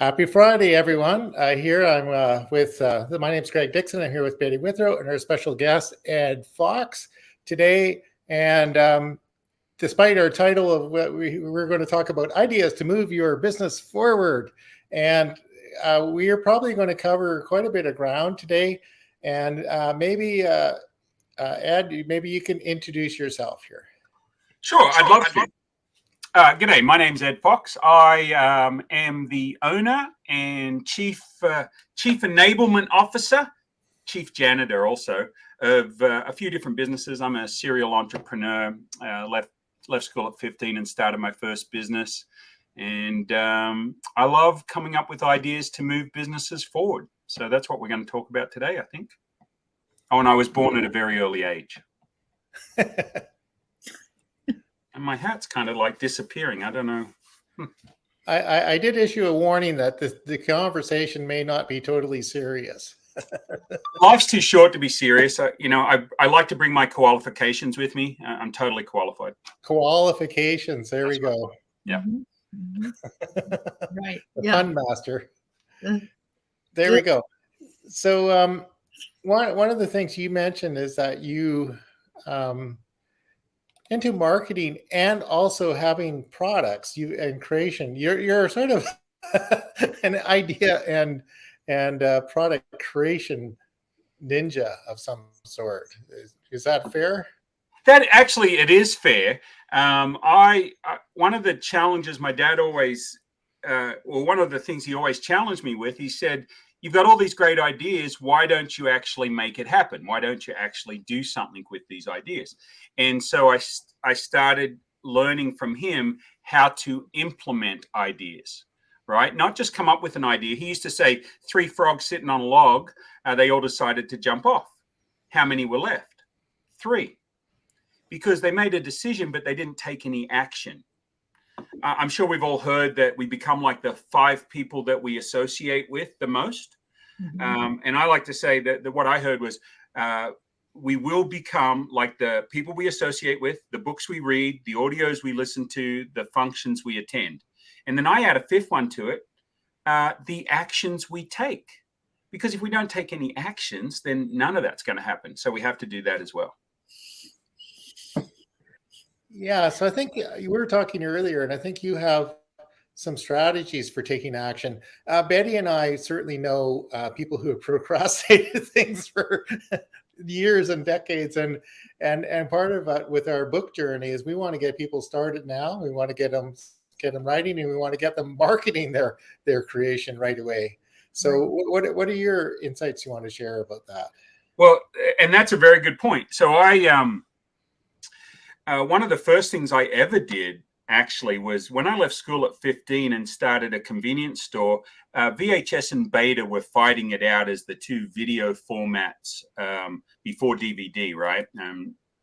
Happy Friday, everyone. Here I'm with, my name's Greg Dixon. I'm here with Betty Withrow and our special guest, Ed Fox, today. And despite our title of what we're going to talk about ideas to move your business forward. And we are probably going to cover quite a bit of ground today. And maybe, Ed, maybe you can introduce yourself here. Sure, I'd love to. G'day, my name's Ed Fox. I am the owner and chief enablement officer, chief janitor also, of a few different businesses. I'm a serial entrepreneur, left school at 15 and started my first business. And I love coming up with ideas to move businesses forward. So that's what we're going to talk about today, I think. Oh, and I was born at a very early age. And my hat's kind of like disappearing. I don't know. I did issue a warning that the conversation may not be totally serious. Life's too short to be serious. I like to bring my qualifications with me. I'm totally qualified. Qualifications. There we go. Yeah. Mm-hmm. Right. The fun master. There we go. So one of the things you mentioned is that you into marketing and also having products and creation. You're sort of an idea and product creation ninja of some sort. Is that fair? That actually, it is fair. One of the challenges my dad always, one of the things he always challenged me with, he said, "You've got all these great ideas. Why don't you actually make it happen? Why don't you actually do something with these ideas?" And so I started learning from him how to implement ideas, right? Not just come up with an idea. He used to say, 3 frogs sitting on a log, they all decided to jump off. How many were left? 3. Because they made a decision, but they didn't take any action. I'm sure we've all heard that we become like the 5 people that we associate with the most. Mm-hmm. And I like to say that what I heard was we will become like the people we associate with, the books we read, the audios we listen to, the functions we attend. And then I add a 5th one to it, the actions we take. Because if we don't take any actions, then none of that's going to happen. So we have to do that as well. Yeah, so I think you were talking earlier, and I think you have some strategies for taking action. Betty and I certainly know people who have procrastinated things for years and decades, and part of it with our book journey is we want to get people started now. We want to get them writing, and we want to get them marketing their creation right away. So, what are your insights you want to share about that? Well, and that's a very good point. So one of the first things I ever did actually was when I left school at 15 and started a convenience store. VHS and Beta were fighting it out as the 2 video formats before DVD, right?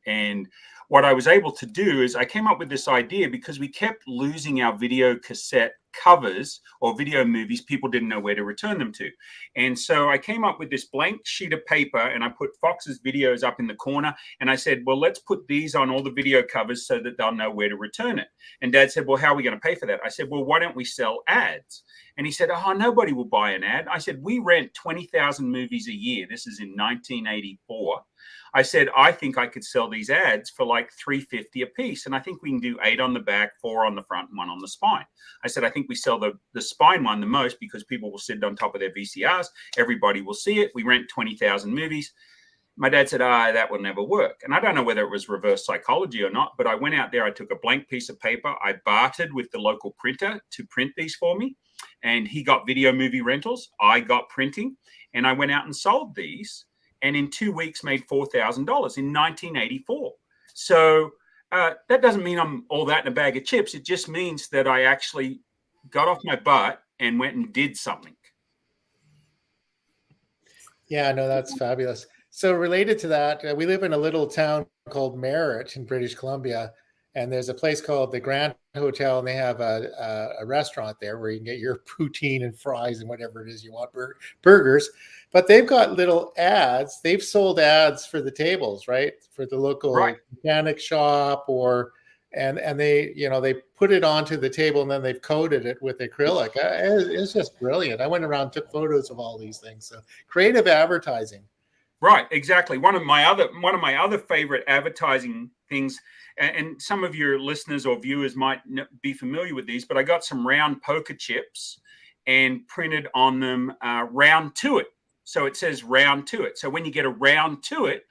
And what I was able to do is I came up with this idea because we kept losing our video cassette covers or video movies. People didn't know where to return them to. And so I came up with this blank sheet of paper and I put Fox's videos up in the corner. And I said, well, let's put these on all the video covers so that they'll know where to return it. And Dad said, well, how are we going to pay for that? I said, well, why don't we sell ads? And he said, oh, nobody will buy an ad. I said, we rent 20,000 movies a year. This is in 1984. I said, I think I could sell these ads for like $3.50 a piece. And I think we can do 8 on the back, 4 on the front, and 1 on the spine. I said, I think we sell the spine one the most because people will sit on top of their VCRs. Everybody will see it. We rent 20,000 movies. My dad said, that will never work. And I don't know whether it was reverse psychology or not, but I went out there. I took a blank piece of paper. I bartered with the local printer to print these for me. And he got video movie rentals. I got printing. And I went out and sold these. And in 2 weeks made $4,000 in 1984. So that doesn't mean I'm all that in a bag of chips. It just means that I actually got off my butt and went and did something. Yeah, no, that's fabulous. So related to that, we live in a little town called Merritt in British Columbia. And there's a place called the Grand Hotel, and they have a restaurant there where you can get your poutine and fries and whatever it is you want, burgers. But they've got little ads. They've sold ads for the tables, right? For the local mechanic shop or and they, they put it onto the table and then they've coated it with acrylic. It's just brilliant. I went around, took photos of all these things. So creative advertising. Right, exactly. One of my other favorite advertising things, and some of your listeners or viewers might be familiar with these, but I got some round poker chips and printed on them round to it. So it says round to it. So when you get a round to it,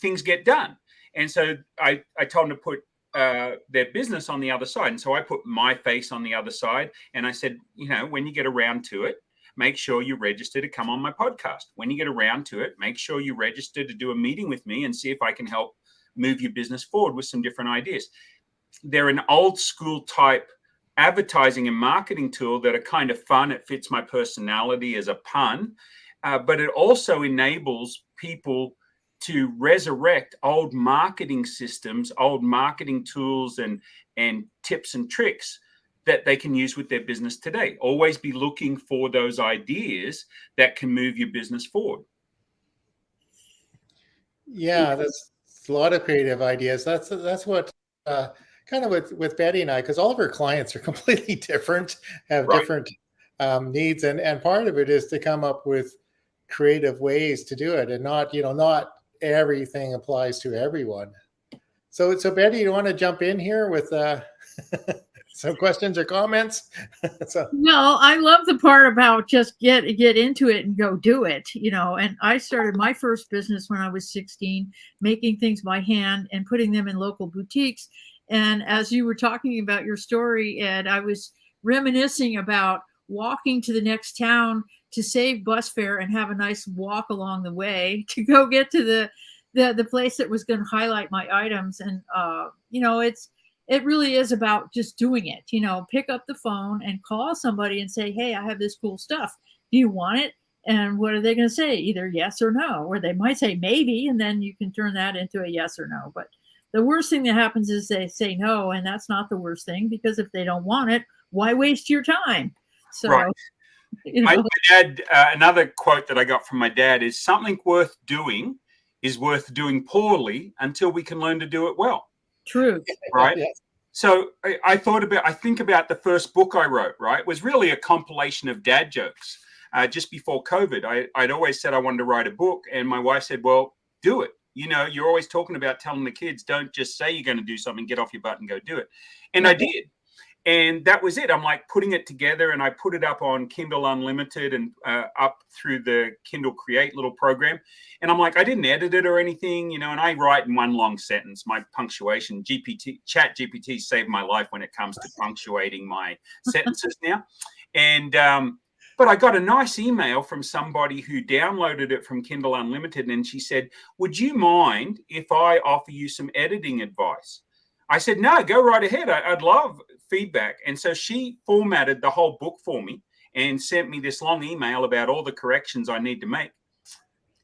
things get done. And so I told them to put their business on the other side. And so I put my face on the other side. And I said, when you get around to it, make sure you register to come on my podcast. When you get around to it, make sure you register to do a meeting with me and see if I can help move your business forward with some different ideas. They're an old school type advertising and marketing tool that are kind of fun. It fits my personality as a pun, but it also enables people to resurrect old marketing systems, old marketing tools and tips and tricks that they can use with their business today. Always be looking for those ideas that can move your business forward. Yeah, that's a lot of creative ideas. That's what kind of with Betty and I, because all of our clients are completely different, have different needs, and part of it is to come up with creative ways to do it, and not everything applies to everyone. So Betty, you want to jump in here with some questions or comments? No, I love the part about just get into it and go do it, and I started my first business when I was 16, making things by hand and putting them in local boutiques. And as you were talking about your story, Ed, I was reminiscing about walking to the next town to save bus fare and have a nice walk along the way to go get to the place that was going to highlight my items. And it really is about just doing it. Pick up the phone and call somebody and say, hey, I have this cool stuff, do you want it? And what are they going to say? Either yes or no, or they might say maybe, and then you can turn that into a yes or no. But the worst thing that happens is they say no, and that's not the worst thing, because if they don't want it, why waste your time? So, right. My dad, another quote that I got from my dad is, something worth doing is worth doing poorly until we can learn to do it well. True. Right. Yeah. So I think about the first book I wrote, right? It was really a compilation of dad jokes. Just before COVID, I'd always said I wanted to write a book, and my wife said, well, do it. You're always talking about telling the kids, don't just say you're going to do something, get off your butt and go do it. And I did. And that was it. I'm like putting it together, and I put it up on Kindle Unlimited and up through the Kindle Create little program. And I'm like, I didn't edit it or anything, and I write in one long sentence. My punctuation, Chat GPT saved my life when it comes to punctuating my sentences now. And but I got a nice email from somebody who downloaded it from Kindle Unlimited, and she said, would you mind if I offer you some editing advice? I said, no, go right ahead. I'd love feedback. And so she formatted the whole book for me and sent me this long email about all the corrections I need to make.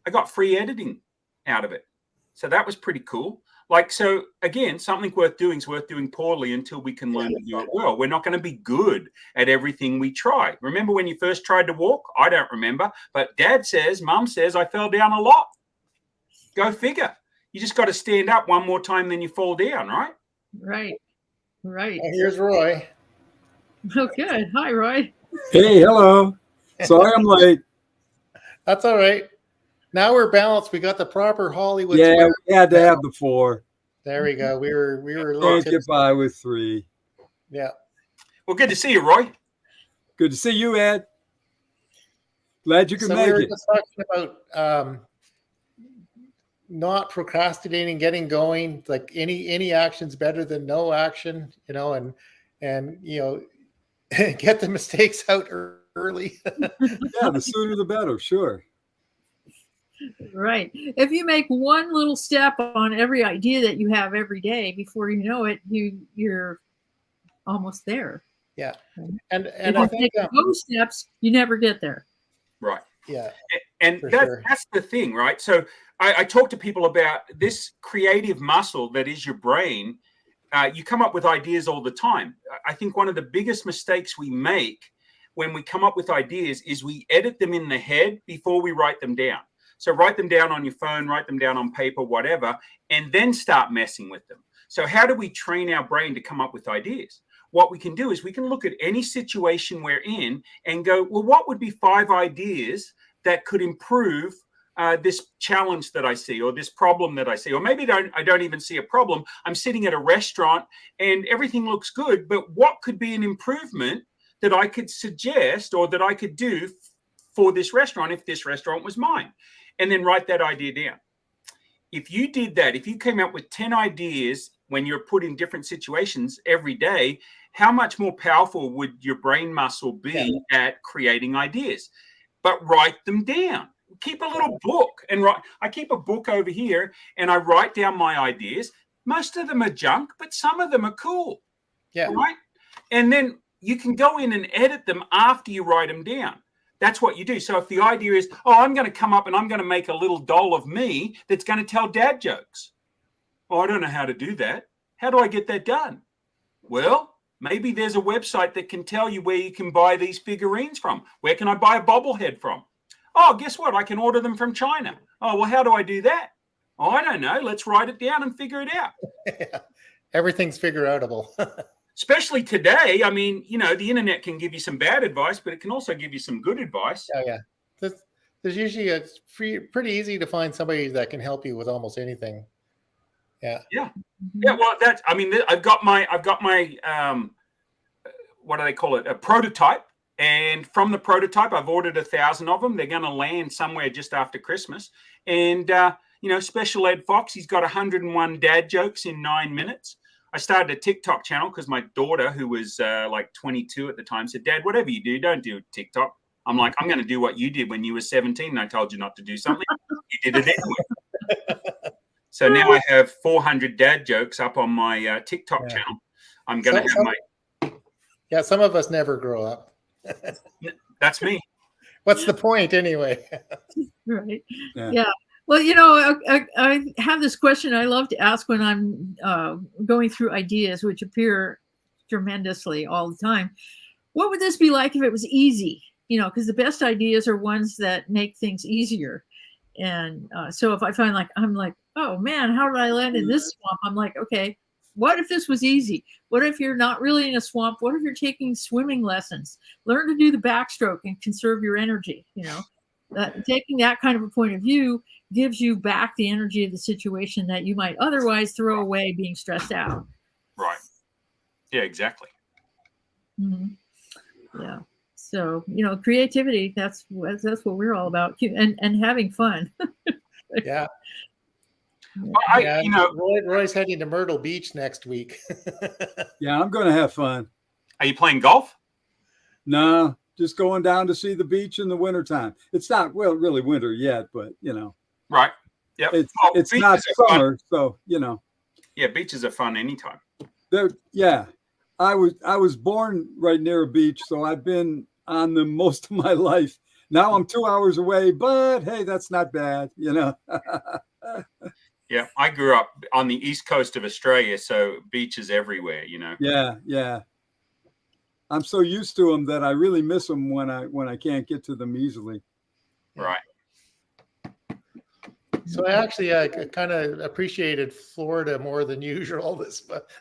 I got free editing out of it. So that was pretty cool. So again, something worth doing is worth doing poorly until we can learn to do it well. We're not going to be good at everything we try. Remember when you first tried to walk? I don't remember, but Mom says, I fell down a lot. Go figure. You just got to stand up one more time, then you fall down, right? Right. Here's Roy. Oh, good. Hi, Roy. Hey, hello. Sorry I'm late. That's all right. Now we're balanced. We got the proper Hollywood. Yeah, we had to have the 4. There we go. We were a little Can't get by with 3. Yeah. Well, good to see you, Roy. Good to see you, Ed. Glad you could make we were it. just talking about not procrastinating, getting going. Like any action's better than no action, and get the mistakes out early. Yeah, the sooner the better, sure. Right. If you make one little step on every idea that you have every day, before you know it, you're almost there. Yeah. And if I you think take those steps, you never get there. Right. Yeah. And that's the thing, right? So I talk to people about this creative muscle that is your brain. You come up with ideas all the time. I think one of the biggest mistakes we make when we come up with ideas is we edit them in the head before we write them down. So write them down on your phone, write them down on paper, whatever, and then start messing with them. So how do we train our brain to come up with ideas? What we can do is we can look at any situation we're in and go, well, what would be 5 ideas that could improve this challenge that I see, or this problem that I see? Or maybe I don't even see a problem. I'm sitting at a restaurant and everything looks good, but what could be an improvement that I could suggest or that I could do for this restaurant if this restaurant was mine? And then write that idea down. If you did that, if you came up with 10 ideas when you're put in different situations every day, how much more powerful would your brain muscle be at creating ideas? But write them down. Keep a little book and write. I keep a book over here and I write down my ideas. Most of them are junk, but some of them are cool. Yeah. Right. And then you can go in and edit them after you write them down. That's what you do. So if the idea is, oh, I'm going to come up and I'm going to make a little doll of me that's going to tell dad jokes. Oh, I don't know how to do that. How do I get that done? Well, maybe there's a website that can tell you where you can buy these figurines from. Where can I buy a bobblehead from? Oh, guess what? I can order them from China. Oh, well, how do I do that? Oh, I don't know. Let's write it down and figure it out. Yeah. Everything's figure outable. Especially today. I mean, you know, the internet can give you some bad advice, but it can also give you some good advice. Oh, yeah. There's usually pretty easy to find somebody that can help you with almost anything. Yeah. Yeah. Yeah. Well, I've got my what do they call it? A prototype. And from the prototype, I've ordered 1,000 of them. They're going to land somewhere just after Christmas. And, Special Ed Fox, he's got 101 dad jokes in 9 minutes. I started a TikTok channel because my daughter, who was like 22 at the time, said, Dad, whatever you do, don't do TikTok. I'm like, I'm going to do what you did when you were 17 and I told you not to do something. You did it anyway. So now I have 400 dad jokes up on my TikTok channel. I'm going to have my... Yeah, some of us never grow up. That's me. What's the point anyway? Right. Yeah. Well, I have this question I love to ask when I'm going through ideas, which appear tremendously all the time. What would this be like if it was easy? Because the best ideas are ones that make things easier. And so if I find I'm like, oh man, how did I land in this swamp? I'm like, okay, what if this was easy? What if you're not really in a swamp? What if you're taking swimming lessons? Learn to do the backstroke and conserve your energy. Taking that kind of a point of view gives you back the energy of the situation that you might otherwise throw away being stressed out. Right. Yeah, exactly. Mm-hmm. Yeah. So, creativity, that's what we're all about, and having fun. Yeah. Well, Roy's heading to Myrtle Beach next week. Yeah, I'm going to have fun. Are you playing golf? No, just going down to see the beach in the wintertime. It's not really winter yet, but Right. Yeah. It's not summer, so Yeah, beaches are fun anytime. Yeah. I was born right near a beach, so I've been on them most of my life. Now I'm 2 hours away, but hey, that's not bad, Yeah, I grew up on the east coast of Australia, so beaches everywhere, Yeah. I'm so used to them that I really miss them when I can't get to them easily. Right. So I actually kind of appreciated Florida more than usual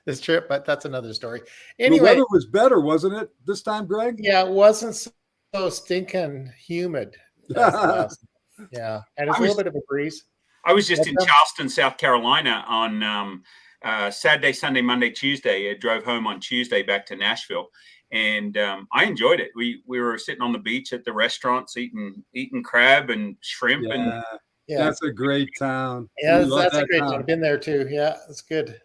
this trip, but that's another story. Anyway, the weather was better, wasn't it, this time, Greg? Yeah, it wasn't so stinking humid. Yeah, and it's a little bit of a breeze. I was just in Charleston, South Carolina on Saturday, Sunday, Monday, Tuesday. I drove home on Tuesday back to Nashville, and I enjoyed it. We were sitting on the beach at the restaurants eating crab and shrimp. Yeah, that's a great town. Yeah, that's a great town. I've been there too. Yeah, it's good.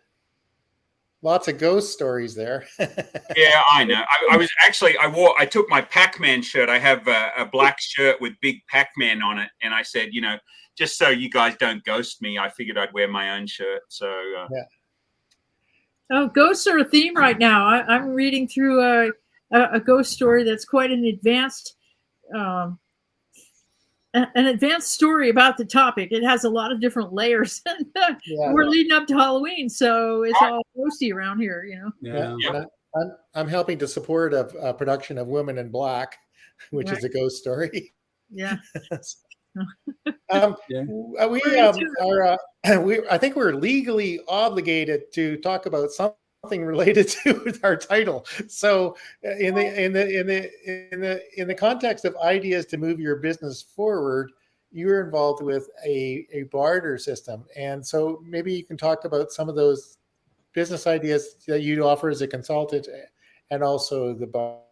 Lots of ghost stories there. Yeah, I know. I took my Pac-Man shirt. I have a black shirt with big Pac-Man on it, and I said, just so you guys don't ghost me, I figured I'd wear my own shirt. So yeah. Oh, ghosts are a theme right now. I'm reading through a ghost story that's quite an advanced story about the topic. It has a lot of different layers. We're leading up to Halloween, so it's all ghosty around here, Yeah. I'm helping to support a production of Women in Black, which is a ghost story. Yeah. Yeah. We I think we're legally obligated to talk about something related to our title. So, in the context of ideas to move your business forward, you're involved with a barter system, and so maybe you can talk about some of those business ideas that you offer as a consultant, and also the barter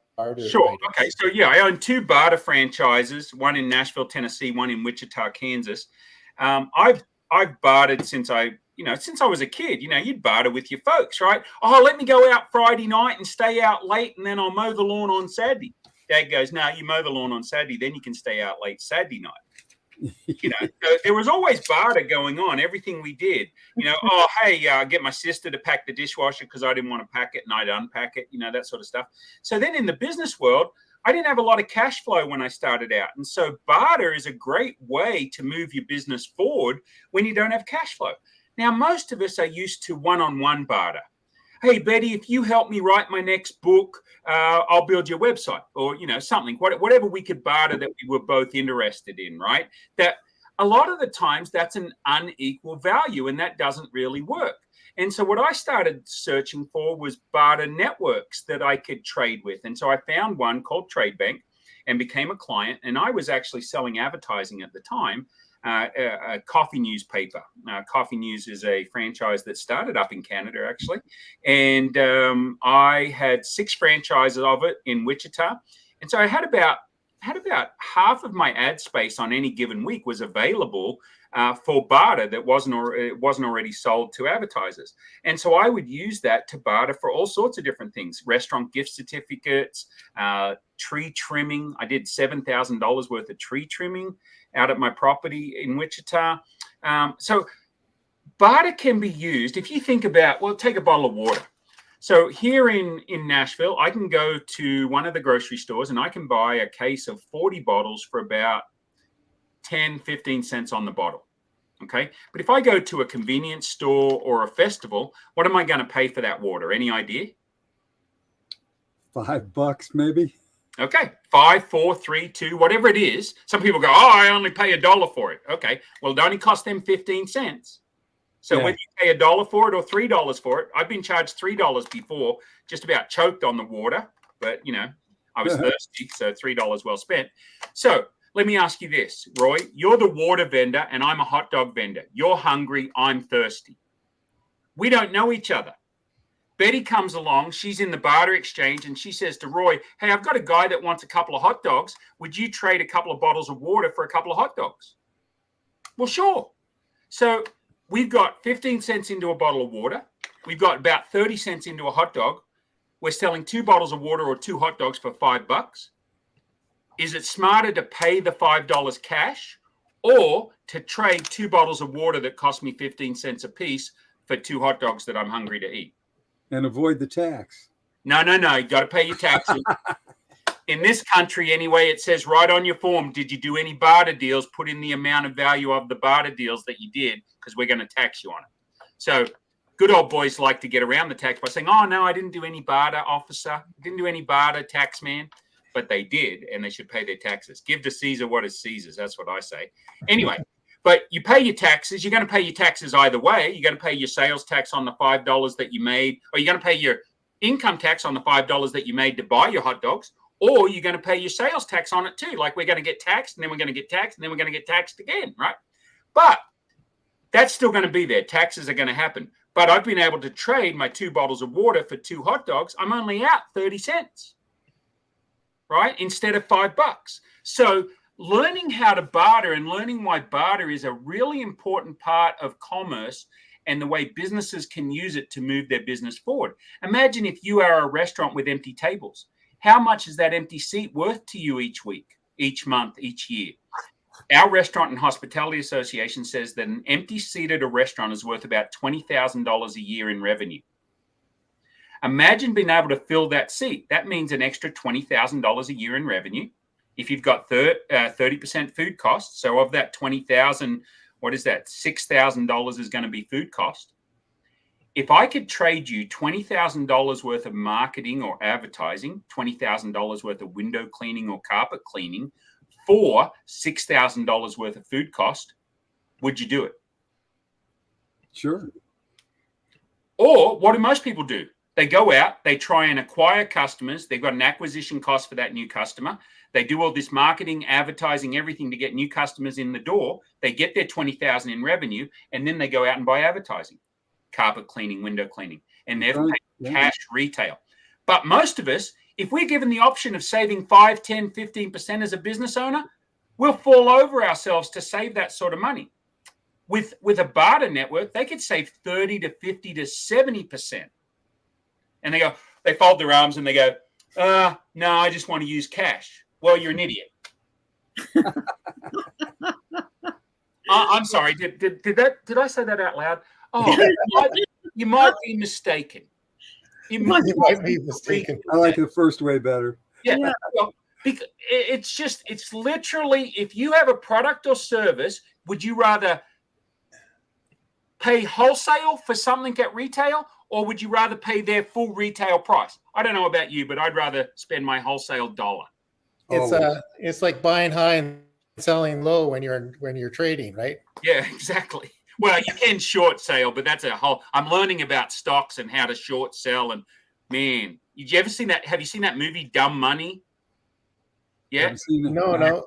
Sure. items. Okay. So yeah, I own 2 barter franchises, one in Nashville, Tennessee, one in Wichita, Kansas. I've bartered since I was a kid. You'd barter with your folks, right? Oh, let me go out Friday night and stay out late, and then I'll mow the lawn on Saturday. Dad goes, no, you mow the lawn on Saturday, then you can stay out late Saturday night. So there was always barter going on. Everything we did, oh, hey, get my sister to pack the dishwasher because I didn't want to pack it and I'd unpack it, that sort of stuff. So then in the business world, I didn't have a lot of cash flow when I started out. And so barter is a great way to move your business forward when you don't have cash flow. Now, most of us are used to one-on-one barter. Hey, Betty, if you help me write my next book, I'll build your website, or, something, whatever we could barter that we were both interested in, right? That a lot of the times that's an unequal value, and that doesn't really work. And so what I started searching for was barter networks that I could trade with. And so I found one called Trade Bank and became a client. And I was actually selling advertising at the time. A coffee newspaper. Coffee News is a franchise that started up in Canada, actually. And I had 6 franchises of it in Wichita. And so I had about half of my ad space on any given week was available for barter that wasn't already sold to advertisers. And so I would use that to barter for all sorts of different things: restaurant gift certificates, tree trimming. I did $7,000 worth of tree trimming out at my property in Wichita. So barter can be used if you think about, well, take a bottle of water. So here in Nashville, I can go to one of the grocery stores and I can buy a case of 40 bottles for about 10, 15 cents on the bottle. Okay. But if I go to a convenience store or a festival, what am I going to pay for that water? Any idea? $5 maybe. Okay. 5, 4, 3, 2, whatever it is. Some people go, oh, I only pay $1 for it. Okay. Well, it only cost them 15 cents. So whether you pay $1 for it or $3 for it, I've been charged $3 before, just about choked on the water, but I was thirsty, so $3 well spent. So let me ask you this, Roy, you're the water vendor and I'm a hot dog vendor. You're hungry, I'm thirsty. We don't know each other. Betty comes along, she's in the barter exchange, and she says to Roy, hey, I've got a guy that wants a couple of hot dogs. Would you trade a couple of bottles of water for a couple of hot dogs? Well, sure. So we've got 15 cents into a bottle of water. We've got about 30 cents into a hot dog. We're selling 2 bottles of water or 2 hot dogs for $5. Is it smarter to pay the $5 cash or to trade 2 bottles of water that cost me 15 cents a piece for 2 hot dogs that I'm hungry to eat? And avoid the tax. No. You got to pay your taxes. In this country, anyway, it says right on your form, did you do any barter deals? Put in the amount of value of the barter deals that you did, because we're going to tax you on it. So good old boys like to get around the tax by saying, oh, no, I didn't do any barter, officer. Didn't do any barter, tax man. But they did, and they should pay their taxes. Give to Caesar what is Caesar's. That's what I say. Anyway, but you pay your taxes. You're going to pay your taxes either way. You're going to pay your sales tax on the $5 that you made, or you're going to pay your income tax on the $5 that you made to buy your hot dogs, or you're going to pay your sales tax on it too. Like, we're going to get taxed, and then we're going to get taxed, and then we're going to get taxed again, right? But that's still going to be there. Taxes are going to happen. But I've been able to trade my 2 bottles of water for 2 hot dogs. I'm only out 30 cents, right? Instead of $5. So learning how to barter and learning why barter is a really important part of commerce and the way businesses can use it to move their business forward. Imagine if you are a restaurant with empty tables. How much is that empty seat worth to you each week, each month, each year? Our Restaurant and Hospitality Association says that an empty seat at a restaurant is worth about $20,000 a year in revenue. Imagine being able to fill that seat. That means an extra $20,000 a year in revenue. If you've got 30% food costs, so of that $20,000, what is that? $6,000 is going to be food cost. If I could trade you $20,000 worth of marketing or advertising, $20,000 worth of window cleaning or carpet cleaning for $6,000 worth of food cost, would you do it? Sure. Or what do most people do? They go out, they try and acquire customers. They've got an acquisition cost for that new customer. They do all this marketing, advertising, everything to get new customers in the door. They get their $20,000 in revenue, and then they go out and buy advertising, carpet cleaning, window cleaning, and they're paying cash retail. But most of us, if we're given the option of saving 5, 10, 15% as a business owner, we'll fall over ourselves to save that sort of money. With a barter network, they could save 30 to 50 to 70%. And they fold their arms and they go, no, I just want to use cash. Well, you're an idiot. I'm sorry. Did I say that out loud? Oh, you might be mistaken. You might be mistaken. I like the first way better. Yeah. Well, it's literally, if you have a product or service, would you rather pay wholesale for something at retail, or would you rather pay their full retail price? I don't know about you, but I'd rather spend my wholesale dollar. It's like buying high and selling low when you're trading, right? Yeah, exactly. Well, you can short sale, but that's I'm learning about stocks and how to short sell. And man, did you ever seen that? Have you seen that movie Dumb Money? Yeah. No.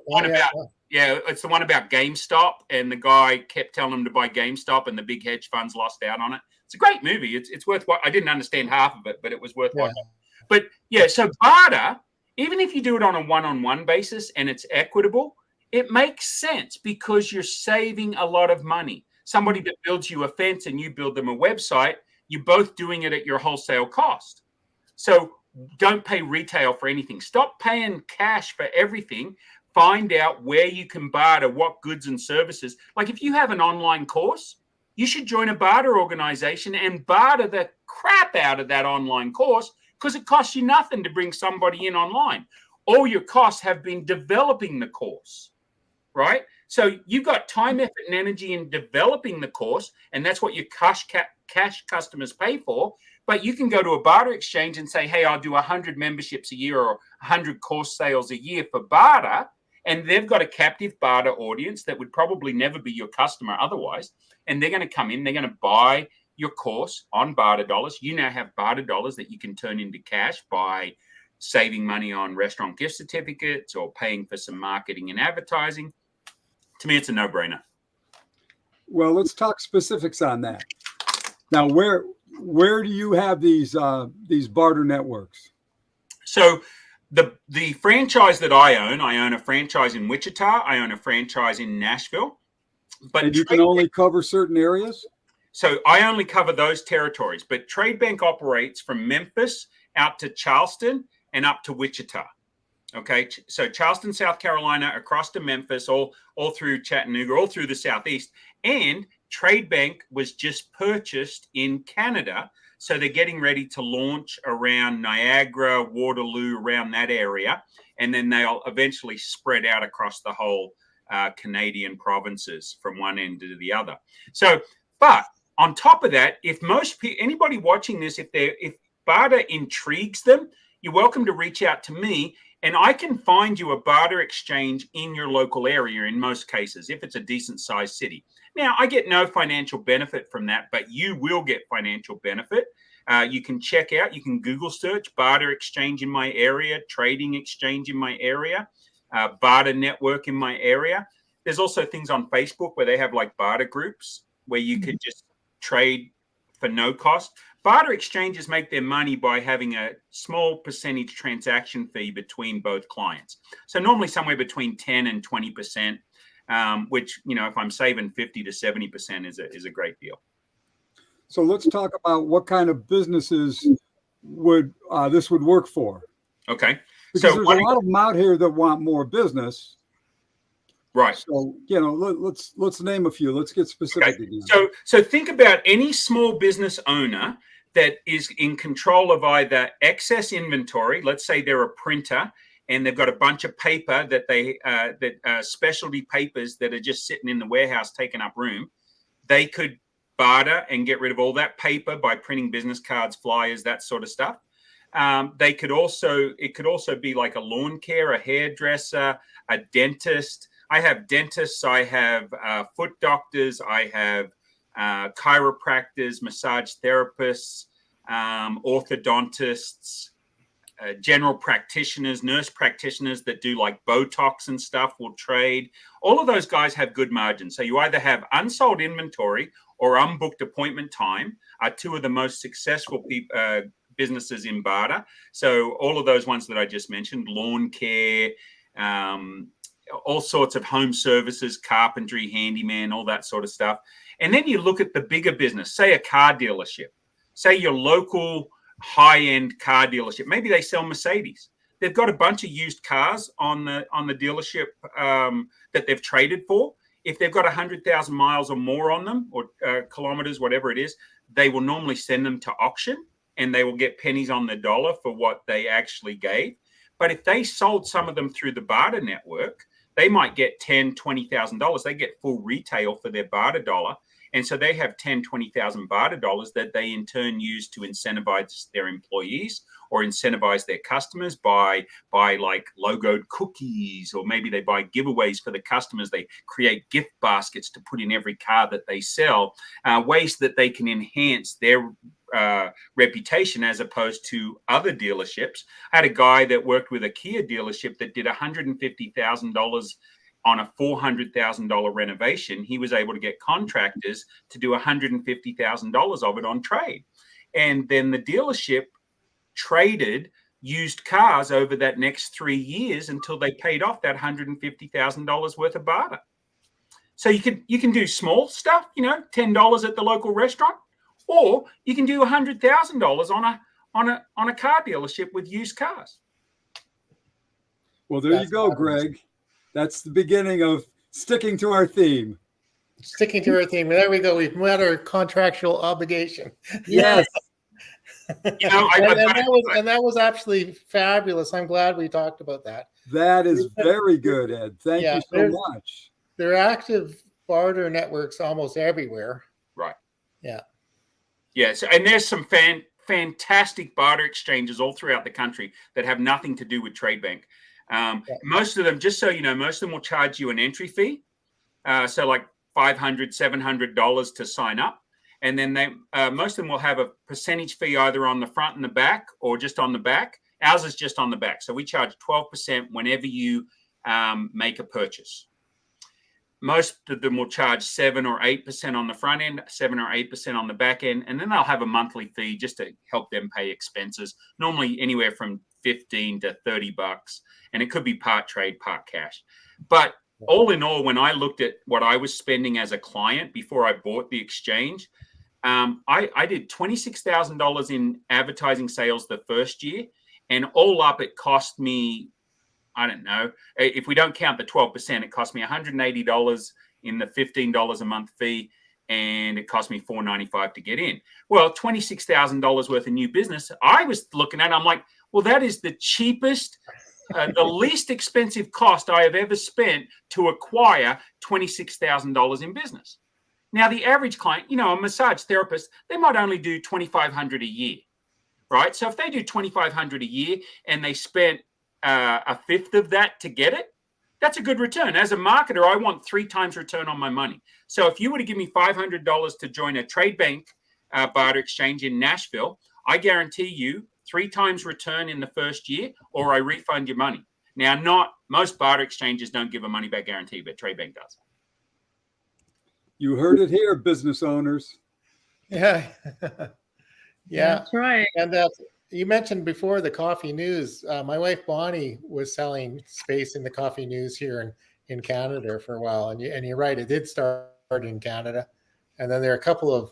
Yeah, it's the one about GameStop, and the guy kept telling him to buy GameStop, and the big hedge funds lost out on it. It's a great movie. It's worth what I didn't understand half of it, but it was worth watching. But yeah, so barter, even if you do it on a one-on-one basis and it's equitable, it makes sense because you're saving a lot of money. Somebody that builds you a fence and you build them a website, you're both doing it at your wholesale cost. So don't pay retail for anything. Stop paying cash for everything. Find out where you can barter what goods and services. Like if you have an online course, you should join a barter organization and barter the crap out of that online course because it costs you nothing to bring somebody in online. All your costs have been developing the course, right? So you've got time, effort, and energy in developing the course, and that's what your cash customers pay for. But you can go to a barter exchange and say, hey, I'll do 100 memberships a year or 100 course sales a year for barter. And they've got a captive barter audience that would probably never be your customer otherwise. And they're going to come in, they're going to buy your course on barter dollars. You now have barter dollars that you can turn into cash by saving money on restaurant gift certificates or paying for some marketing and advertising. To me, it's a no-brainer. Well, let's talk specifics on that. Now, where do you have these barter networks? So the franchise that I own a franchise in Wichita. I own a franchise in Nashville. But you can only cover certain areas? So I only cover those territories. But Trade Bank operates from Memphis out to Charleston and up to Wichita. Okay, so Charleston, South Carolina, across to Memphis, all through Chattanooga, all through the Southeast. And Trade Bank was just purchased in Canada. So they're getting ready to launch around Niagara, Waterloo, around that area. And then they'll eventually spread out across the whole Canadian provinces from one end to the other. So, but on top of that, if anybody watching this, if barter intrigues them, you're welcome to reach out to me. And I can find you a barter exchange in your local area in most cases, if it's a decent sized city. Now, I get no financial benefit from that, but you will get financial benefit. You can check out, you can Google search barter exchange in my area, trading exchange in my area, barter network in my area. There's also things on Facebook where they have like barter groups where you could just trade for no cost. Barter exchanges make their money by having a small percentage transaction fee between both clients. So normally somewhere between 10 and 20%, which, if I'm saving 50 to 70% is a great deal. So let's talk about what kind of businesses would this would work for. Okay. Because there's a lot of them out here that want more business. Right. So, let's name a few. Let's get specific. Okay. So think about any small business owner that is in control of either excess inventory. Let's say they're a printer and they've got a bunch of paper that specialty papers that are just sitting in the warehouse taking up room. They could barter and get rid of all that paper by printing business cards, flyers, that sort of stuff. It could also be like a lawn care, a hairdresser, a dentist. I have dentists, I have foot doctors, I have chiropractors, massage therapists, orthodontists, general practitioners, nurse practitioners that do like Botox and stuff will trade. All of those guys have good margins. So you either have unsold inventory or unbooked appointment time are two of the most successful businesses in barter. So all of those ones that I just mentioned, lawn care, all sorts of home services, carpentry, handyman, all that sort of stuff. And then you look at the bigger business, say a car dealership, say your local high-end car dealership. Maybe they sell Mercedes. They've got a bunch of used cars on the dealership that they've traded for. If they've got 100,000 miles or more on them, or kilometers, whatever it is, they will normally send them to auction, and they will get pennies on the dollar for what they actually gave. But if they sold some of them through the barter network, they might get $10,000, $20,000. They get full retail for their barter dollar. And so they have $10,000, $20,000 barter dollars that they in turn use to incentivize their employees or incentivize their customers by like logoed cookies, or maybe they buy giveaways for the customers. They create gift baskets to put in every car that they sell, ways that they can enhance their reputation as opposed to other dealerships. I had a guy that worked with a Kia dealership that did $150,000 on a $400,000 renovation. He was able to get contractors to do $150,000 of it on trade. And then the dealership traded used cars over that next 3 years until they paid off that $150,000 worth of barter. So you can do small stuff, $10 at the local restaurant, or you can do $100,000 on a car dealership with used cars. Well, there you go, Greg. That's the beginning of sticking to our theme. Sticking to our theme. There we go. We've met our contractual obligation. Yes. And that was absolutely fabulous. I'm glad we talked about that. That is very good, Ed. Thank you so much. There are active barter networks almost everywhere. Right. Yeah. Yes. And there's some fantastic barter exchanges all throughout the country that have nothing to do with Trade Bank. Most of them, just so you know, most of them will charge you an entry fee. So like $500, $700 to sign up. And then most of them will have a percentage fee either on the front and the back or just on the back. Ours is just on the back. So we charge 12% whenever you make a purchase. Most of them will charge 7 or 8% on the front end, 7 or 8% on the back end. And then they'll have a monthly fee just to help them pay expenses, normally anywhere from $15 to $30. And it could be part trade, part cash. But all in all, when I looked at what I was spending as a client before I bought the exchange, I did $26,000 in advertising sales the first year. And all up, it cost me, I don't know, if we don't count the 12%, it cost me $180 in the $15 a month fee. And it cost me $495 to get in. Well, $26,000 worth of new business. I was looking at it, I'm like, well, that is the cheapest, the least expensive cost I have ever spent to acquire $26,000 in business. Now, the average client, a massage therapist, they might only do $2,500 a year, right? So if they do $2,500 a year and they spent a fifth of that to get it, that's a good return. As a marketer, I want 3 times return on my money. So if you were to give me $500 to join a Trade Bank barter exchange in Nashville, I guarantee you 3 times return in the first year, or I refund your money. Now, not most barter exchanges don't give a money back guarantee, but Trade Bank does. You heard it here, business owners. Yeah. Yeah. That's right. And you mentioned before the coffee news. My wife Bonnie was selling space in the coffee news here in Canada for a while. And you're right, it did start in Canada. And then there are a couple of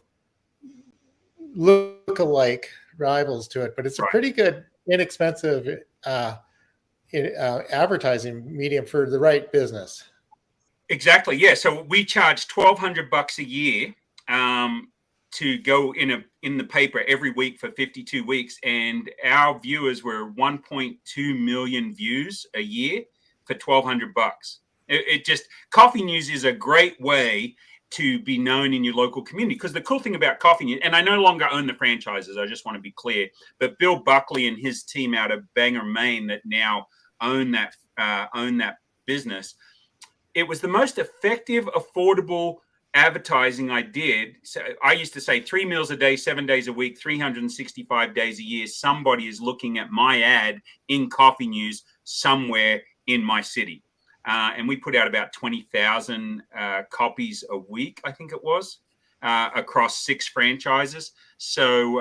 look-alike rivals to it, but it's a pretty good, inexpensive advertising medium for the right business. Exactly. Yeah. So we charge $1,200 a year to go in the paper every week for 52 weeks, and our viewers were 1.2 million views a year for $1,200. It just, coffee news is a great way to be known in your local community. Because the cool thing about coffee, and I no longer own the franchises, I just want to be clear, but Bill Buckley and his team out of Bangor, Maine, that now own that business, it was the most effective, affordable advertising I did. So I used to say 3 meals a day, 7 days a week, 365 days a year, somebody is looking at my ad in Coffee News somewhere in my city. And we put out about 20,000 copies a week, I think it was, across 6 franchises. So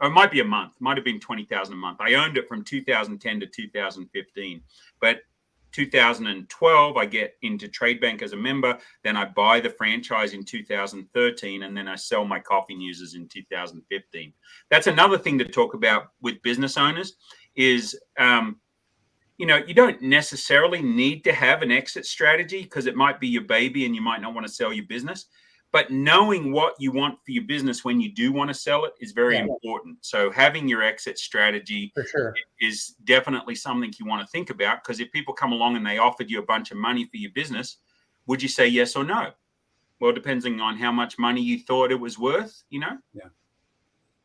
it might be a month, might have been 20,000 a month. I owned it from 2010 to 2015. But 2012, I get into Trade Bank as a member. Then I buy the franchise in 2013, and then I sell my Coffee Newses in 2015. That's another thing to talk about with business owners is, you don't necessarily need to have an exit strategy because it might be your baby and you might not want to sell your business. But knowing what you want for your business when you do want to sell it is very important. So having your exit strategy For sure. is definitely something you want to think about, because if people come along and they offered you a bunch of money for your business, would you say yes or no? Well, depending on how much money you thought it was worth, Yeah.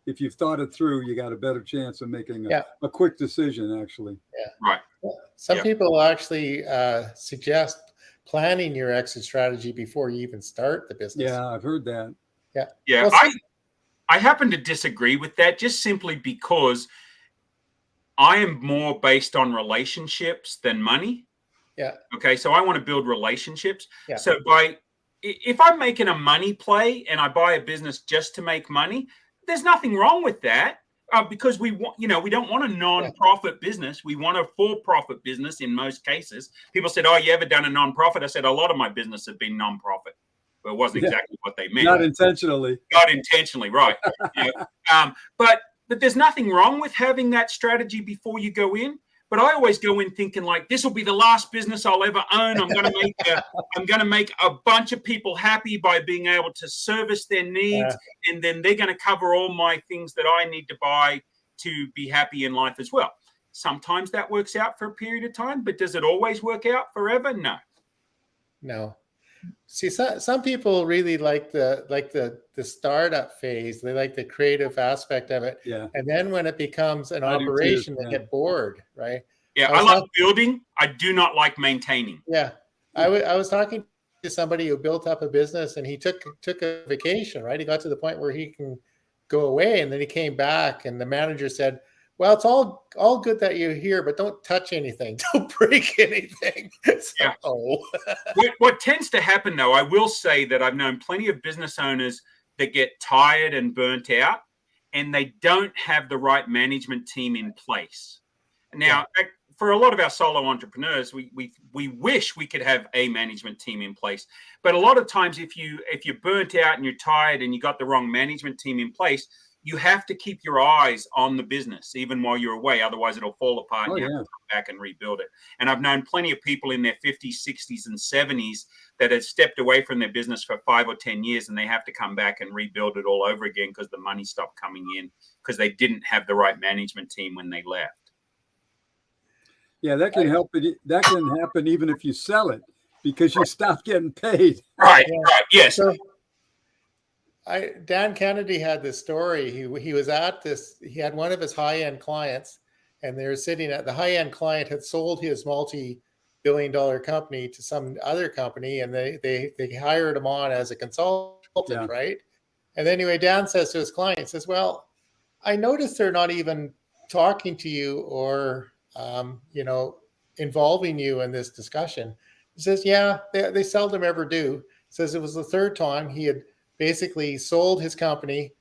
If you've thought it through, you got a better chance of making a quick decision, actually. Yeah. Right. Some people actually suggest planning your exit strategy before you even start the business. Yeah, I've heard that. Yeah. Well, I happen to disagree with that, just simply because I am more based on relationships than money. Yeah. Okay. So I want to build relationships. Yeah. So if I'm making a money play and I buy a business just to make money, there's nothing wrong with that. Because we want, we don't want a non-profit business. We want a for-profit business in most cases. People said, "Oh, you ever done a non-profit?" I said, "A lot of my business have been non-profit." Well, it wasn't exactly what they meant. Not intentionally. Not intentionally, right? But there's nothing wrong with having that strategy before you go in. But I always go in thinking like, this will be the last business I'll ever own. I'm going to make a bunch of people happy by being able to service their needs, and then they're going to cover all my things that I need to buy to be happy in life as well. Sometimes that works out for a period of time, but does it always work out forever? No. See, some people really like the startup phase. They like the creative aspect of it. Yeah. And then when it becomes an operation, they get bored, right? Yeah, I like building. I do not like maintaining. Yeah. I was talking to somebody who built up a business, and he took a vacation, right? He got to the point where he can go away, and then he came back, and the manager said, "Well, it's all good that you're here, but don't touch anything. Don't break anything." What tends to happen, though, I will say that I've known plenty of business owners that get tired and burnt out, and they don't have the right management team in place. Now, for a lot of our solo entrepreneurs, we wish we could have a management team in place. But a lot of times, if you're burnt out and you're tired and you got the wrong management team in place, you have to keep your eyes on the business even while you're away. Otherwise, it'll fall apart and you have to come back and rebuild it. And I've known plenty of people in their 50s, 60s, and 70s that have stepped away from their business for 5 or 10 years, and they have to come back and rebuild it all over again because the money stopped coming in because they didn't have the right management team when they left. Yeah, that can help. That can happen even if you sell it because you stop getting paid. Right. Yes. So, Dan Kennedy had this story. He was at this. He had one of his high-end clients, and they were sitting at the high-end client had sold his multi-billion-dollar company to some other company, and they hired him on as a consultant, right? And anyway, Dan says to his client, he says, "Well, I noticed they're not even talking to you or involving you in this discussion." He says, "Yeah, they seldom ever do." He says it was the third time he had basically sold his company.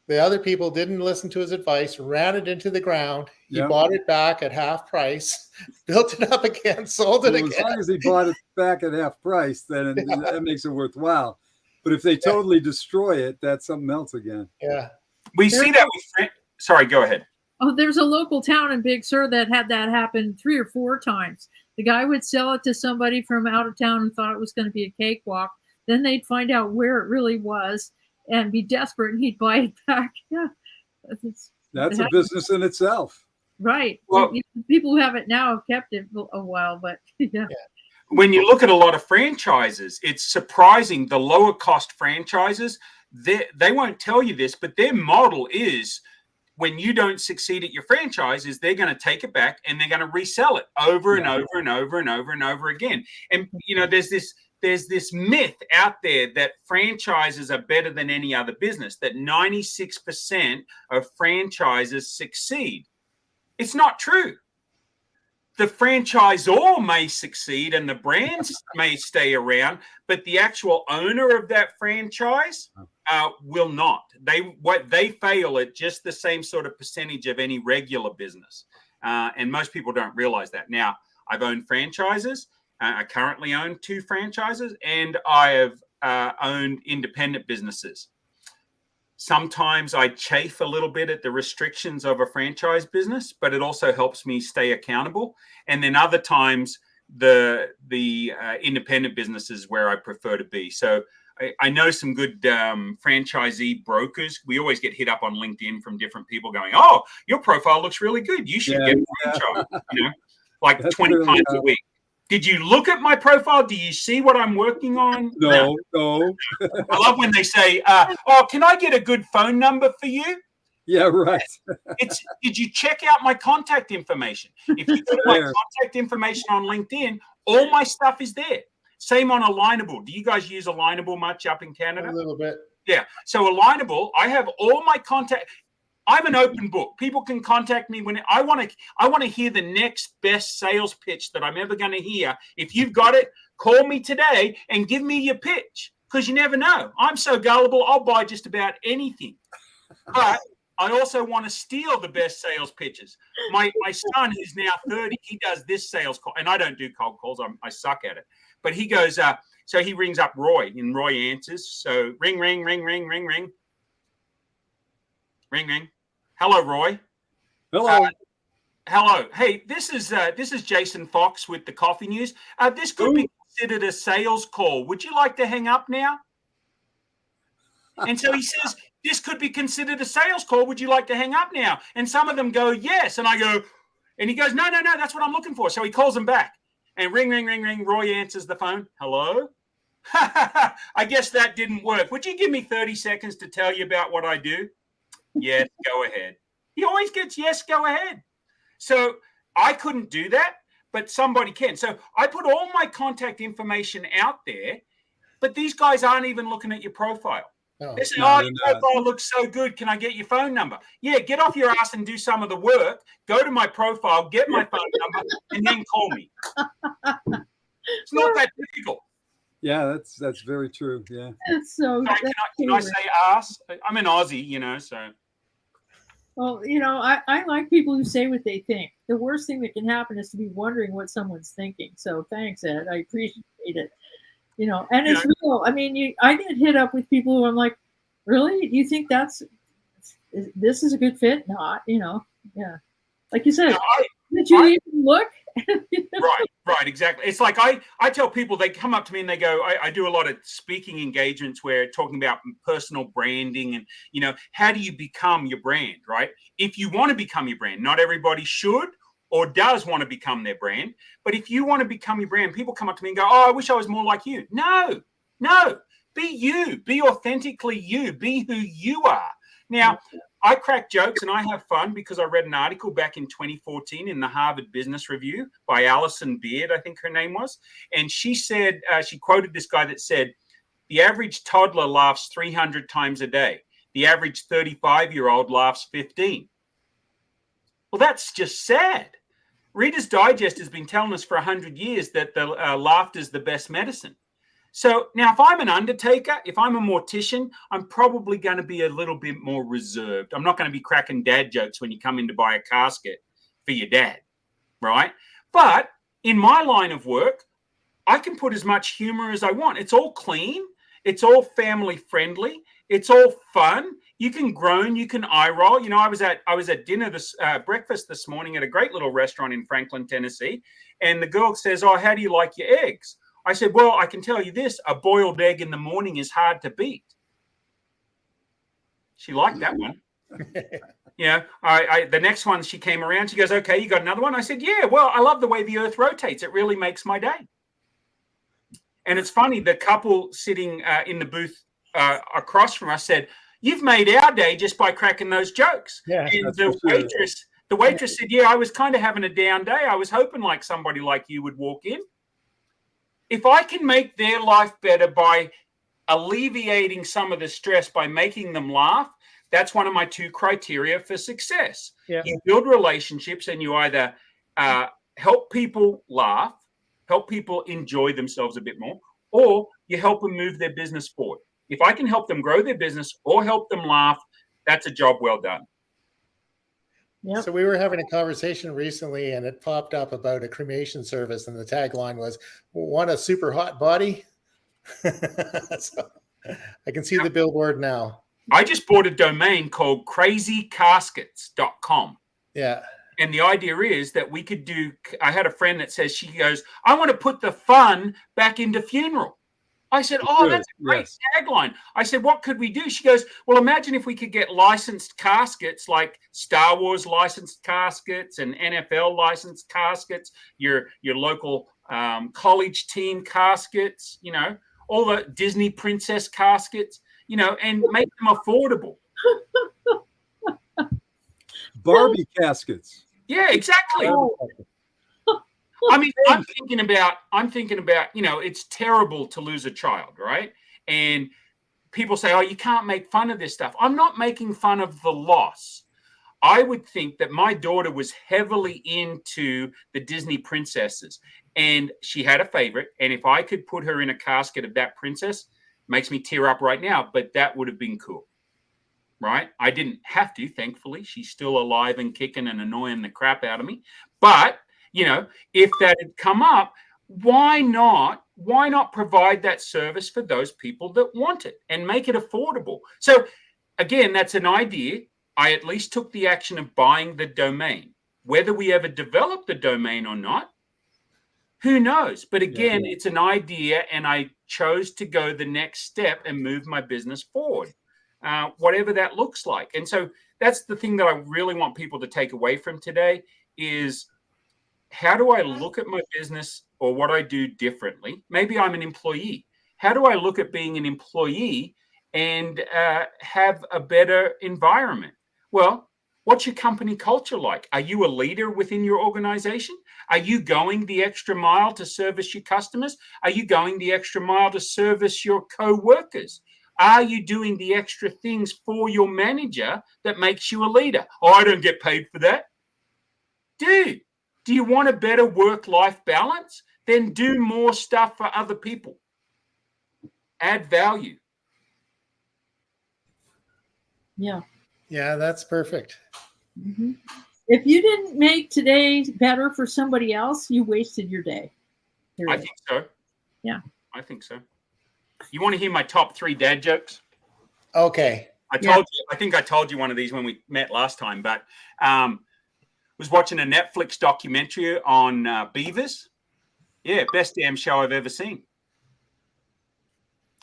The other people didn't listen to his advice, ran it into the ground. He bought it back at half price, built it up again, sold it again. As long as he bought it back at half price, then that makes it worthwhile. But if they totally destroy it, that's something else again. Yeah. We see that with sorry, go ahead. Oh, there's a local town in Big Sur that had that happen 3 or 4 times. The guy would sell it to somebody from out of town and thought it was going to be a cakewalk. Then they'd find out where it really was and be desperate, and he'd buy it back. Yeah, that's a business in itself. Right. Well, people who have it now have kept it a while, but when you look at a lot of franchises, it's surprising. The lower cost franchises, they won't tell you this, but their model is when you don't succeed at your franchise, is they're going to take it back and they're going to resell it over and over and over and over and over again. And there's this myth out there that franchises are better than any other business, that 96% of franchises succeed. It's not true. The franchisor may succeed and the brands may stay around, but the actual owner of that franchise will not. They fail at just the same sort of percentage of any regular business. And most people don't realize that. Now, I've owned franchises. I currently own 2 franchises, and I have owned independent businesses. Sometimes I chafe a little bit at the restrictions of a franchise business, but it also helps me stay accountable. And then other times, the independent businesses where I prefer to be. So I know some good franchisee brokers. We always get hit up on LinkedIn from different people going, "Oh, your profile looks really good. You should get a franchise." Like that's 20 really times a week. Did you look at my profile? Do you see what I'm working on? No. I love when they say, "Oh, can I get a good phone number for you?" Yeah, right. Did you check out my contact information? If you put my contact information on LinkedIn, all my stuff is there. Same on Alignable. Do you guys use Alignable much up in Canada? A little bit. Yeah. So Alignable, I have all my contact. I'm an open book. People can contact me when I want to hear the next best sales pitch that I'm ever going to hear. If you've got it, call me today and give me your pitch, because you never know. I'm so gullible, I'll buy just about anything. But I also want to steal the best sales pitches. My son, who's now 30, he does this sales call, and I don't do cold calls. I suck at it. But he goes, so he rings up Roy, and Roy answers. So ring, ring, ring, ring, ring, ring. Ring, ring. Hello, Roy. Hello. Hello. Hey, this is Jason Fox with the Coffee News. This could be considered a sales call. Would you like to hang up now? And so he says, this could be considered a sales call. Would you like to hang up now? And some of them go, yes. And I go, and he goes, no, that's what I'm looking for. So he calls them back. And ring, ring, ring, ring. Roy answers the phone. Hello? I guess that didn't work. Would you give me 30 seconds to tell you about what I do? Yes, go ahead. He always gets yes, go ahead. So I couldn't do that, but somebody can. So I put all my contact information out there, but these guys aren't even looking at your profile. They say, your profile looks so good. Can I get your phone number? Yeah, get off your ass and do some of the work. Go to my profile, get my phone number, and then call me. It's not that difficult. Yeah, that's very true. Yeah. That's so. Can I say ass? I'm an Aussie, so. Well, I like people who say what they think. The worst thing that can happen is to be wondering what someone's thinking. So thanks, Ed. I appreciate it. And it's real. I mean, I get hit up with people who I'm like, really? Do you think this is a good fit? Not, yeah. Like you said, did you even look? Right, exactly. It's like I tell people, they come up to me and they go, I do a lot of speaking engagements where talking about personal branding and, how do you become your brand, right? If you want to become your brand, not everybody should or does want to become their brand. But if you want to become your brand, people come up to me and go, I wish I was more like you. No, be you, be authentically you, be who you are. Now, I crack jokes and I have fun because I read an article back in 2014 in the Harvard Business Review by Alison Beard, I think her name was. And she said, she quoted this guy that said, the average toddler laughs 300 times a day. The average 35-year-old laughs 15. Well, that's just sad. Reader's Digest has been telling us for 100 years that the laughter is the best medicine. So now if I'm an undertaker, if I'm a mortician, I'm probably going to be a little bit more reserved. I'm not going to be cracking dad jokes when you come in to buy a casket for your dad, right? But in my line of work, I can put as much humor as I want. It's all clean. It's all family friendly. It's all fun. You can groan, you can eye roll. I was at dinner breakfast this morning at a great little restaurant in Franklin, Tennessee. And the girl says, how do you like your eggs? I said, well, I can tell you this, a boiled egg in the morning is hard to beat. She liked that one. The next one, she came around, she goes, okay, you got another one? I said, yeah, well, I love the way the earth rotates. It really makes my day. And it's funny, the couple sitting in the booth across from us said, "You've made our day just by cracking those jokes." Yeah, and the waitress said, "Yeah, I was kind of having a down day. I was hoping like somebody like you would walk in. If I can make their life better by alleviating some of the stress by making them laugh, that's one of my 2 criteria for success." Yeah. You build relationships and you either help people laugh, help people enjoy themselves a bit more, or you help them move their business forward. If I can help them grow their business or help them laugh, that's a job well done. Yep. So we were having a conversation recently and it popped up about a cremation service and the tagline was, "Want a super hot body?" So I can see the billboard now. I just bought a domain called crazycaskets.com. Yeah. And the idea is that we could do, I had a friend that says, she goes, "I want to put the fun back into funeral." I said, "Oh, that's a great tagline." I said, "What could we do?" She goes, "Well, imagine if we could get licensed caskets like Star Wars licensed caskets and NFL licensed caskets, your local college team caskets, you know, all the Disney princess caskets, you know, and make them affordable." Barbie caskets. Yeah, exactly. I mean, I'm thinking about, you know, it's terrible to lose a child, right? And people say, "Oh, you can't make fun of this stuff." I'm not making fun of the loss. I would think that my daughter was heavily into the Disney princesses and she had a favorite. And if I could put her in a casket of that princess, makes me tear up right now, but that would have been cool, right? I didn't have to, thankfully. She's still alive and kicking and annoying the crap out of me. But you know, if that had come up, why not provide that service for those people that want it and make it affordable? So again, that's an idea. I at least took the action of buying the domain. Whether we ever develop the domain or not, who knows? But again, it's an idea and I chose to go the next step and move my business forward, whatever that looks like. And so that's the thing that I really want people to take away from today is, how do I look at my business or what I do differently? Maybe I'm an employee. How do I look at being an employee and have a better environment? Well, what's your company culture like? Are you a leader within your organization? Are you going the extra mile to service your customers? Are you going the extra mile to service your co-workers? Are you doing the extra things for your manager that makes you a leader? "Oh, I don't get paid for that." Dude, do you want a better work-life balance? Then do more stuff for other people. Add value. Yeah. Yeah, that's perfect. Mm-hmm. If you didn't make today better for somebody else, you wasted your day. I think so. Yeah. I think so. You want to hear my top 3 dad jokes? Okay. I think I told you one of these when we met last time, but was watching a Netflix documentary on beavers. Yeah, best damn show I've ever seen.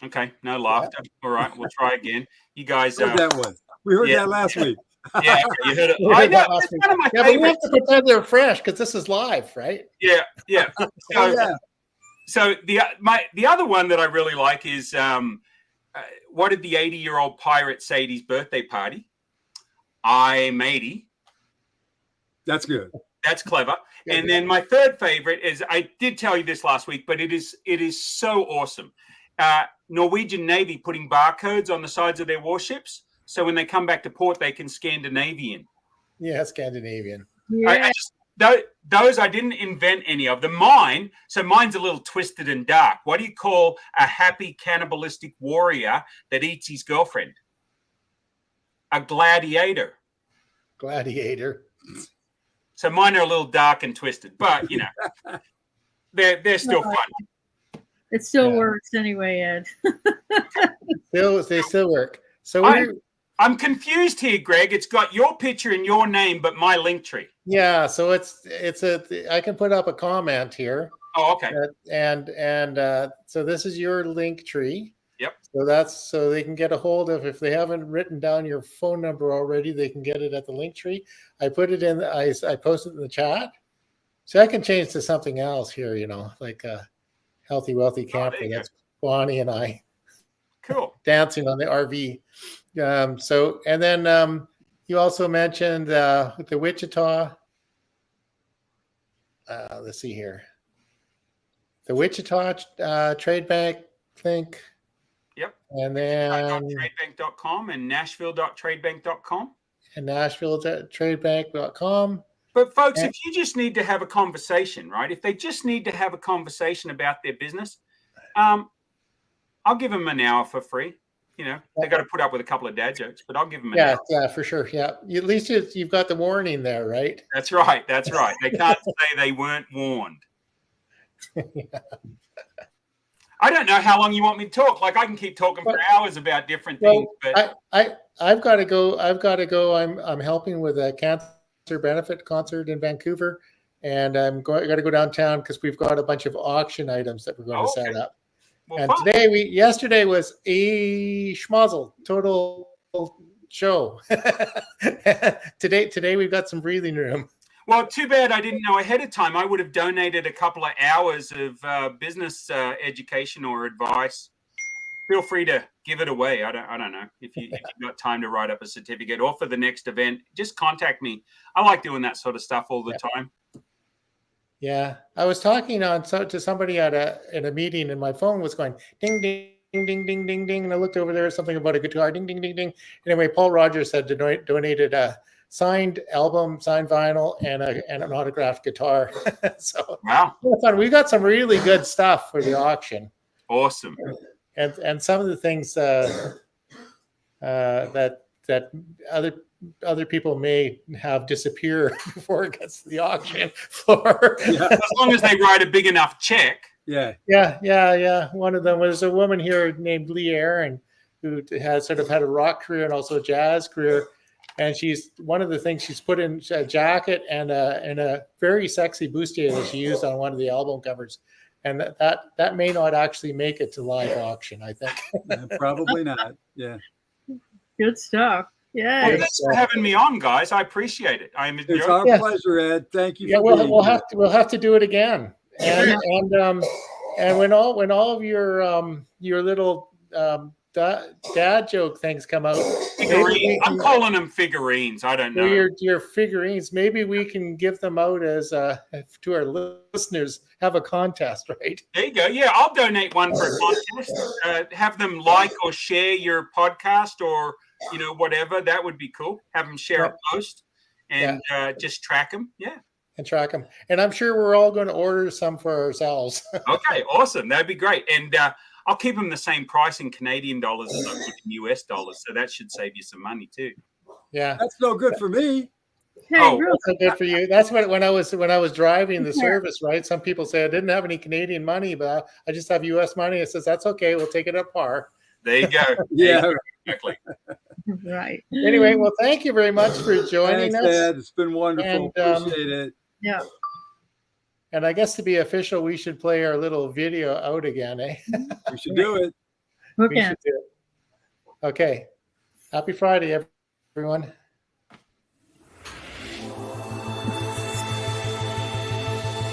Okay, no laughter. All right, we'll try again. You guys. That one. We heard that last week. Yeah, you heard it. We heard that last week. One of my Yeah, but we have favorites. to pretend they're fresh because this is live, right? Yeah. Oh, So the other one that I really like is what did the 80-year-old pirate say at his birthday party? "I'm 80. That's good. That's clever. And then my third favorite is, I did tell you this last week, but it is so awesome. Norwegian Navy putting barcodes on the sides of their warships, so when they come back to port, they can Scandinavian. Yeah, Scandinavian. Yeah. Those I didn't invent any of them. Mine's a little twisted and dark. What do you call a happy cannibalistic warrior that eats his girlfriend? A gladiator. Gladiator. So mine are a little dark and twisted, but you know, they're still fun. It still works anyway, Ed. They still work. So I'm confused here, Greg. It's got your picture and your name, but my link tree. Yeah, so I can put up a comment here. Oh, okay. So this is your link tree. Yep. So they can get a hold of, if they haven't written down your phone number already, they can get it at the link tree. I put it in. I posted in the chat, so I can change to something else here. You know, like Healthy, Wealthy there Camper. you go. That's Bonnie and I Cool. dancing on the RV. And then you also mentioned the Wichita. Let's see here. The Wichita Trade Bank link. Yep. And then Tradebank.com and Nashville.tradebank.com. and Nashville.tradebank.com. But folks, if you just need to have a conversation, right? If they just need to have a conversation about their business, I'll give them an hour for free. You know, they got to put up with a couple of dad jokes, but I'll give them an hour. Yeah, for sure. Yeah, at least you've got the warning there, right? That's right. That's right. They can't say they weren't warned. Yeah. I don't know how long you want me to talk. Like I can keep talking for hours about different things, but I've got to go. I'm helping with a cancer benefit concert in Vancouver, and I got to go downtown because we've got a bunch of auction items that we're going to set up. Well, and yesterday was a schmozzle, total show. Today we've got some breathing room. Well, too bad I didn't know ahead of time. I would have donated a couple of hours of business education or advice. Feel free to give it away. I don't know if you've got time to write up a certificate or for the next event. Just contact me. I like doing that sort of stuff all the time. Yeah, I was talking to somebody at a meeting, and my phone was going ding ding ding ding ding ding, and I looked over there, something about a guitar, ding ding ding ding. Anyway, Paul Rogers had donated a signed album, signed vinyl, and an autographed guitar. So wow, we got some really good stuff for the auction. Awesome. And some of the things that other people may have disappear before it gets to the auction floor. Yeah. As long as they write a big enough check. Yeah. One of them was a woman here named Lee Aaron, who has sort of had a rock career and also a jazz career. And one of the things she's put in a jacket and a very sexy bustier that she used on one of the album covers. And that may not actually make it to live auction, I think. Probably not. Yeah. Good stuff. Yeah. Well, thanks for having me on, guys. I appreciate it. It's our pleasure, Ed. Thank you. Yeah, we'll have to do it again. And when all of your little dad joke things come out, I'm calling them figurines. I don't know. Your figurines. Maybe we can give them out as to our listeners. Have a contest, right? There you go. Yeah, I'll donate one for a contest. Have them like or share your podcast or whatever. That would be cool. Have them share a post and just track them. Yeah. And track them. And I'm sure we're all going to order some for ourselves. Okay, awesome. That'd be great. And I'll keep them the same price in Canadian dollars as I would in US dollars. So that should save you some money too. Yeah. That's no good for me. Hey, that's so good for you. That's what when I was driving the service, right? Some people say I didn't have any Canadian money, but I just have US money. It says that's okay. We'll take it at par. There you go. Yeah. Exactly. Right. Anyway, well, thank you very much for joining us. Dad. It's been wonderful. And, appreciate it. Yeah. And I guess to be official, we should play our little video out again, eh? We should do it. We should do it. Okay. Happy Friday, everyone.